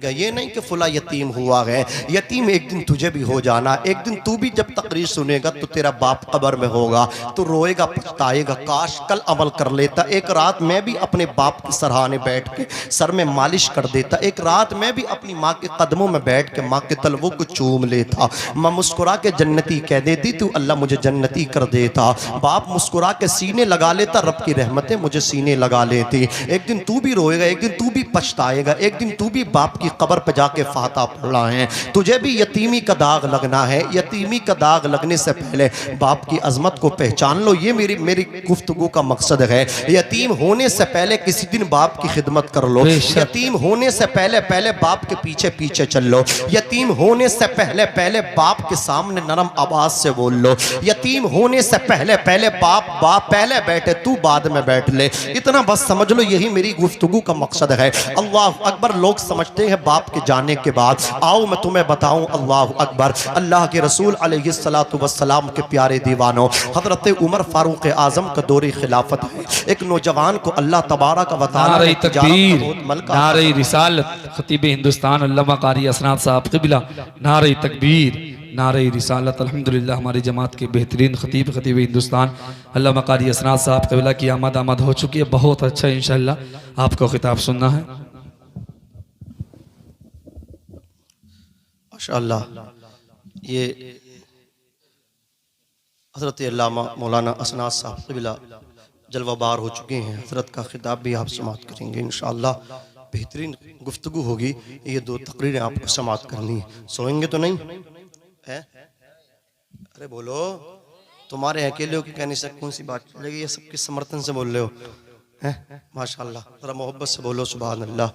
ये नहीं कि फुला यतीम हुआ है, यतीम एक दिन तुझे भी हो जाना। एक दिन तू भी जब तकरीर सुनेगा तो तेरा बाप कब्र में होगा, तो रोएगा पछताएगा, काश कल अमल कर लेता। एक रात मैं भी अपने बाप के सराहने बैठ के सर में मालिश कर देता। एक रात मैं भी अपनी माँ के कदमों में बैठ के माँ के तलवों को चूम लेता। माँ मुस्कुरा के जन्नती कह देती, तू अल्लाह मुझे जन्नती कर देता। बाप मुस्कुरा के सीने लगा लेता, रब की रहमतें मुझे सीने लगा लेती। एक दिन तू भी रोएगा, एक दिन तू भी पछताएगा, एक दिन तू भी बाप की कब्र पे जाके फाता पढ़ना है। तुझे भी यतीमी का दाग लगना है। यतीमी का दाग लगने से पहले बाप की अजमत को पहचान लो। ये मेरी गुफ्तगू का मकसद है। यतीम होने से पहले किसी दिन बाप की खिदमत कर लो। यतीम होने से पहले बाप के पीछे पीछे चल लो। यतीम होने से पहले बाप के सामने नरम आवाज से बोल लो। यतीम होने से पहले बाप पहले बैठे, तू बाद में बैठ ले। इतना बस समझ लो, यही मेरी गुफ्तगू का मकसद है। अल्लाह अकबर। लोग समझते हैं बाप के जाने के बाद, आओ मैं तुम्हें बताऊं। अल्लाह अकबर। अल्लाह के रसूल अलैहिस्सलातु वस्सलाम के प्यारे दीवानों, हजरत उमर फारूक आजम का दौरे खिलाफत है। एक नौजवान को अल्लाह तबारक व तआला ने नारे रिसालत खतीब हिंदुस्तान अल्लामा कारी असनाद साहब क़िबला, नारे तकबीर, नारे रिसालत। अल्हम्दुलिल्लाह हमारी जमात के बेहतरीन खतीब हिंदुस्तान अल्लामा कारी असनाद साहब क़िबला की आमद हो चुकी है। बहुत अच्छा, इंशाअल्लाह आपको खिताब सुनना है। माशाअल्लाह। ये हज़रत अल्लामा मौलाना असनाद साहब क़िबला जलवाबार हो चुके हैं। हज़रत का खिताब भी आप समात करेंगे इंशाअल्लाह। बेहतरीन गुफ्तगू होगी। ये दो तकरीरें आपको समात करनी है। सोएंगे तो नहीं है? अरे बोलो, तुम्हारे अकेले के कहने से कौन सी बात चलेगी? ये सबके समर्थन से बोल रहे हो हैं? माशाअल्लाह। ज़रा मोहब्बत से बोलो सुभान अल्लाह,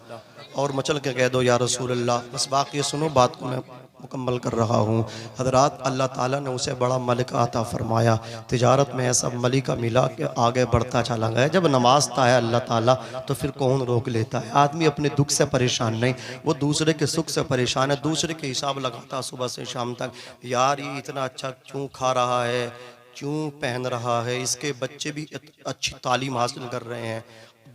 और मचल के कह दो या रसूल अल्लाह। बस बाकी सुनो, बात को मैं मुकम्मल कर रहा हूँ। हजरात, अल्लाह ताला ने उसे बड़ा मलिका अता फरमाया। तिजारत में ऐसा मलिका मिला कि आगे बढ़ता चला गया। जब नवाजता है अल्लाह ताला तो फिर कौन रोक लेता है? आदमी अपने दुख से परेशान नहीं, वो दूसरे के सुख से परेशान है। दूसरे के हिसाब लगाता सुबह से शाम तक, यार ये इतना अच्छा क्यों खा रहा है, क्यों पहन रहा है, इसके बच्चे भी अच्छी तालीम हासिल कर रहे हैं।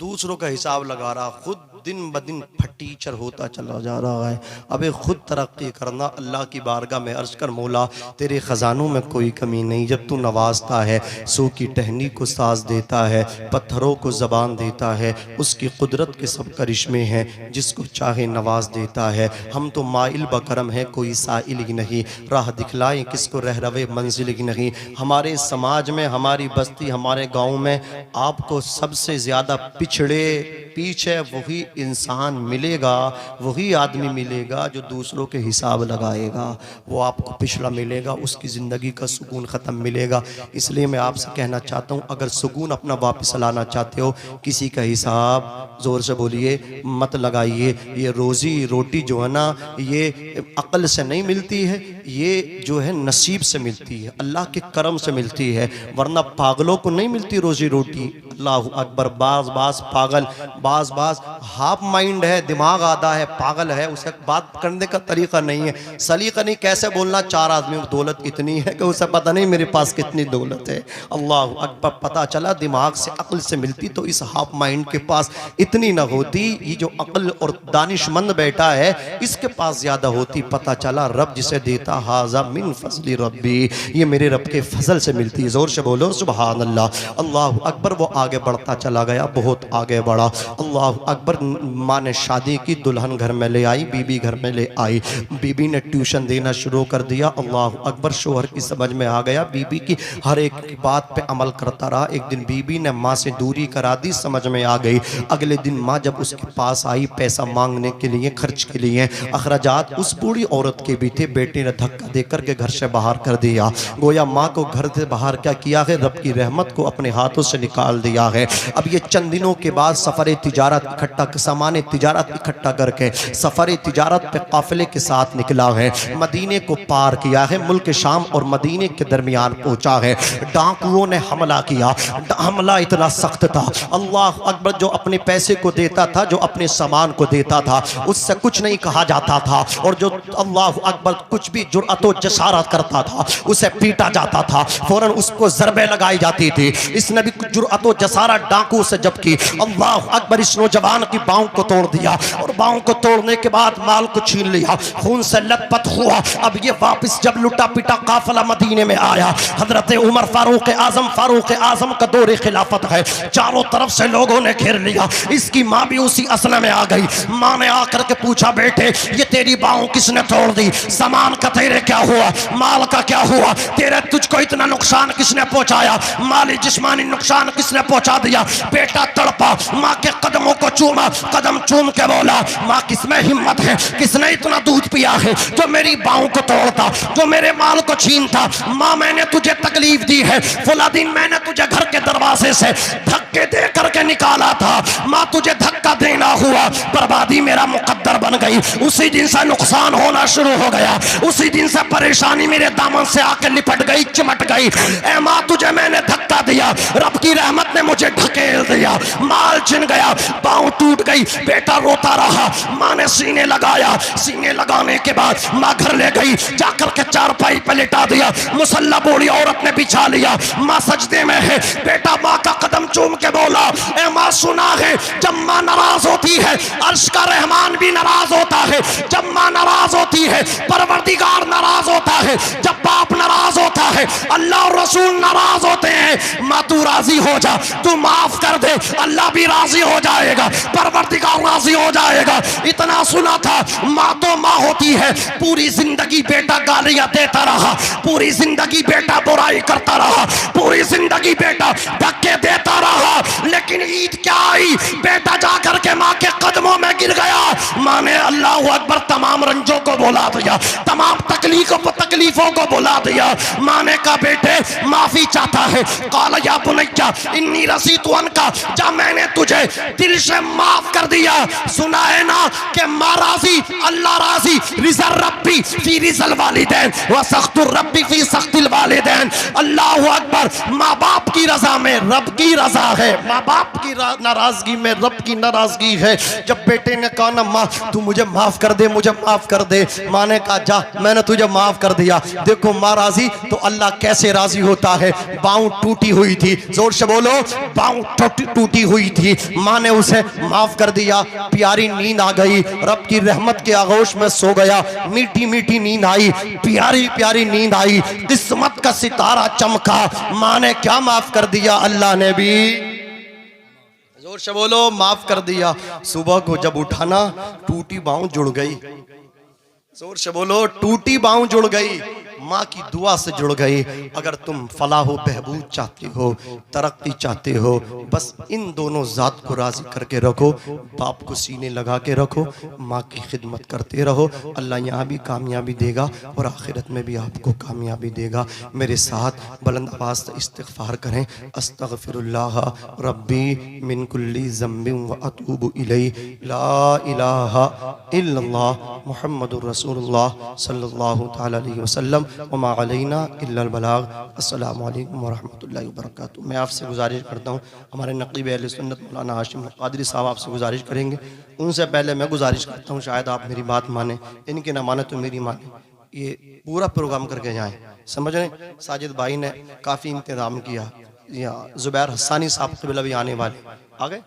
दूसरों का हिसाब लगा रहा, खुद दिन ब दिन फटीचर होता चला जा रहा है। अबे खुद तरक्की करना। अल्लाह की बारगाह में अर्ज कर, मौला तेरे ख़जानों में कोई कमी नहीं। जब तू नवाजता है, सू की टहनी को साज देता है, पत्थरों को ज़बान देता है, उसकी कुदरत के सब करिश्मे हैं, जिसको चाहे नवाज देता है। हम तो माइल बकरम है, कोई साइल ही नहीं, राह दिखलाएं किसको रह रवे मंजिल ही नहीं। हमारे समाज में, हमारी बस्ती, हमारे गाँव में आपको सबसे ज़्यादा पिछड़े पीछे वही इंसान मिलेगा, वही आदमी मिलेगा जो दूसरों के हिसाब लगाएगा। वो आपको पिछड़ा मिलेगा, उसकी ज़िंदगी का सुकून ख़त्म मिलेगा। इसलिए मैं आपसे कहना चाहता हूँ, अगर सुकून अपना वापस लाना चाहते हो, किसी का हिसाब ज़ोर से बोलिए मत लगाइए। ये रोज़ी रोटी जो है ना, ये अक्ल से नहीं मिलती है, ये जो है नसीब से मिलती है, अल्लाह के करम से मिलती है, वरना पागलों को नहीं मिलती रोज़ी रोटी। अल्लाह अकबर। बाज पागल, बाज हाफ माइंड है, दिमाग आधा है, पागल है, उसे बात करने का तरीका नहीं है, सलीका नहीं। कैसे बोलना, चार आदमियों की दौलत इतनी है कि उसे पता नहीं मेरे पास कितनी दौलत है। अल्लाह अकबर। पता चला दिमाग से अक्ल से मिलती तो इस हाफ माइंड के पास इतनी ना होती। ये जो अक्ल और दानिशमंद बैठा है, इसके पास ज़्यादा होती। पता चला रब जिसे देता, हाजा मिन फजली रब्बी, ये मेरे रब के फजल से मिलती है। ज़ोर से बोलो सुबहान अल्लाह। अल्लाह अकबर। वो आगे बढ़ता चला गया, बहुत आगे बढ़ा। अल्लाह अकबर। माँ ने शादी की, दुल्हन घर में ले आई, बीबी घर में ले आई। बीबी ने ट्यूशन देना शुरू कर दिया। अल्लाह अकबर। शोहर की समझ में आ गया, बीबी की हर एक बात पे अमल करता रहा। एक दिन बीबी ने माँ से दूरी करा दी, समझ में आ गई। अगले दिन माँ जब उसके पास आई पैसा मांगने के लिए, खर्च के लिए, अखराजात उस बूढ़ी औरत के भी थे। बेटे ने धक्का देकर के घर से बाहर कर दिया। गोया माँ को घर से बाहर क्या किया है, रब की रहमत को अपने हाथों से निकाल दिया है। अब ये चंद दिनों के बाद सफ़र तिजारत इकट्ठा, सामान तिजारत इकट्ठा करके सफ़र तिजारत पे काफिले के साथ निकला है। मदीने को पार किया है, मुल्क शाम और मदीने के दरमियान पहुंचा है। डाकुओं ने हमला किया। हमला इतना सख्त था, अल्लाह अकबर। जो अपने पैसे को देता था, जो अपने सामान को देता था, उससे कुछ नहीं कहा जाता था। और जो अल्लाह अकबर कुछ भी जुर्अत व जसारत करता था, उसे पीटा जाता था, फौरन उसको ज़रबे लगाई जाती थी। इसने भी जुर्अत व जसारत डाकू से जब की, अल्लाह अकबर, इस नौजवान की बाहों को तोड़ दिया और बाहों को तोड़ने के बाद माल को छीन लिया, खून से लथपथ हुआ। अब ये वापस जब लुटा पिटा काफिला मदीने में आया, हजरत उमर फारूक आजम का दौरे खिलाफत है, चारों तरफ से लोगों ने घेर लिया। इसकी माँ भी उसी असना में आ गई। माँ ने आकर के पूछा, बेटे ये तेरी बाहों किसने तोड़ दी? सामान का तेरे क्या हुआ? माल का क्या हुआ? तेरे तुझको इतना नुकसान किसने पहुंचाया? माली जिस्मानी नुकसान किसने पहुंचा दिया? बेटा तड़पा, माँ के कदमों को चूमा, कदम चूम के बोला, माँ किसमें हिम्मत है, किसने इतना दूध पिया है जो मेरी बाहों को तोड़ता, जो मेरे माल को छीनता? माँ मैंने तुझे तकलीफ दी है, फला दिन मैंने तुझे घर के दरवाजे से धक्के दे करके निकाला था, माँ तुझे धक्का देना हुआ, बर्बादी मेरा मुकद्दर बन गई। उसी दिन से नुकसान होना शुरू हो गया, उसी दिन से परेशानी मेरे दामन से आकर लिपट गई, चिमट गई। ए माँ तुझे मैंने धक्का दिया, रब की रहमत ने मुझे ढकेल दिया, माल छिन गया, पाँव टूट गई। बेटा रोता रहा, माँ ने सीने लगाया, सीने लगाने के बाद माँ घर ले गई, जाकर के चारपाई पे लिटा दिया, मुसल्ला बूढ़ी औरत ने बिछा लिया, माँ सजदे में है। बेटा माँ का कदम चूम के बोला, ए माँ सुना है जब माँ नाराज होती है अर्श का रहमान भी नाराज होता है, जब माँ नाराज होती है परवरदिगार नाराज होता है, जब बाप नाराज होता है अल्लाह और रसूल नाराज होते हैं। माँ तू राजी हो जा, तू माफ कर दे, अल्लाह भी राजी हो जाएगा, परवरदिगार राजी हो जाएगा। इतना सुना था, माँ तो माँ होती है। पूरी जिंदगी बेटा गालियां देता रहा, पूरी जिंदगी बेटा बुराई करता रहा, पूरी जिंदगी बेटा धक्के देता रहा, लेकिन ईद क्या आई, बेटा जाकर के माँ के कदमों में गिर गया। माँ ने अल्लाह अकबर तमाम रंजों को बुला दिया, तमाम तकलीफों को बुला दिया। माँ ने कहा बेटे माफी चाहता है, काला या बुनैया इन्नी रसीतु अनका, जब मैंने तुझे दिल से माफ कर दिया। सुना है ना कि माँ राजी अल्लाह राजी, रिज़ा रब्बी फी रिज़ल वालिदैन व सख्तुर रब्बी फी सख्तिल वालिदैन। अल्लाह अकबर, माँ बाप की रजा में रब की रजा है, माँ बाप की नाराजगी में रब की नाराजगी है। जब बेटे ने कहा ना माँ तू मुझे माफ कर दे, मुझे माफ कर दे, माँ ने कहा जा मैंने तुझे माफ कर दिया। देखो माँ राजी तो अल्लाह कैसे राजी होता है। बाँह टूटी हुई थी, जोर से बोलो, बाँह टूटी हुई थी, माँ ने उसे माफ कर दिया। प्यारी नींद आ गई, रब की रहमत के आगोश में सो गया, मीठी मीठी नींद आई, प्यारी प्यारी नींद आई, किस्मत का सितारा चमका। माँ ने क्या माफ कर दिया? अल्लाह ने भी, जोर से बोलो, माफ कर दिया। सुबह को जब उठाना टूटी बाँह जुड़ गई, जोर से बोलो, टूटी बाँह जुड़ गई, माँ की दुआ से जुड़ गई। अगर तुम फलाह हो, बहबूद चाहते हो, तरक्की चाहते हो, बस इन दोनों ज़ात को राज़ी करके रखो, बाप को सीने लगा के रखो, माँ की खिदमत करते रहो। अल्लाह यहाँ भी कामयाबी देगा और आखिरत में भी आपको कामयाबी देगा। मेरे साथ बुलंद आवाज़ से इस्तिग़फ़ार करें, अस्तग़फ़िरुल्लाह रब्बी मिन कुल्ली ज़म्बिन व अतूबु इलैहि, ला इलाहा इल्लल्लाह मुहम्मदुर रसूलुल्लाह सल्लल्लाहु तआला अलैहि वसल्लम वमा अलैना इल्लल बलाग। अस्सलामु अलैकुम वरहमतुल्लाहि वबरकातुहू। मैं आपसे गुजारिश करता हूँ, हमारे नक़ीब अहले सुन्नत मौलाना हाशिम क़ादरी साहब आपसे गुजारिश करेंगे। उनसे पहले मैं गुजारिश करता हूँ, शायद आप मेरी बात माने, इनकी ना माने तो मेरी माने, ये पूरा प्रोग्राम करके जाएँ। समझ रहे हैं? साजिद भाई ने काफ़ी इंतज़ाम किया, ज़ुबैर हसानी साहब क़िबला भी आने वाले, आ गए,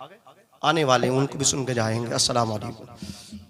आने वाले, उनको भी सुन के जाएंगे। अस्सलामु अलैकुम।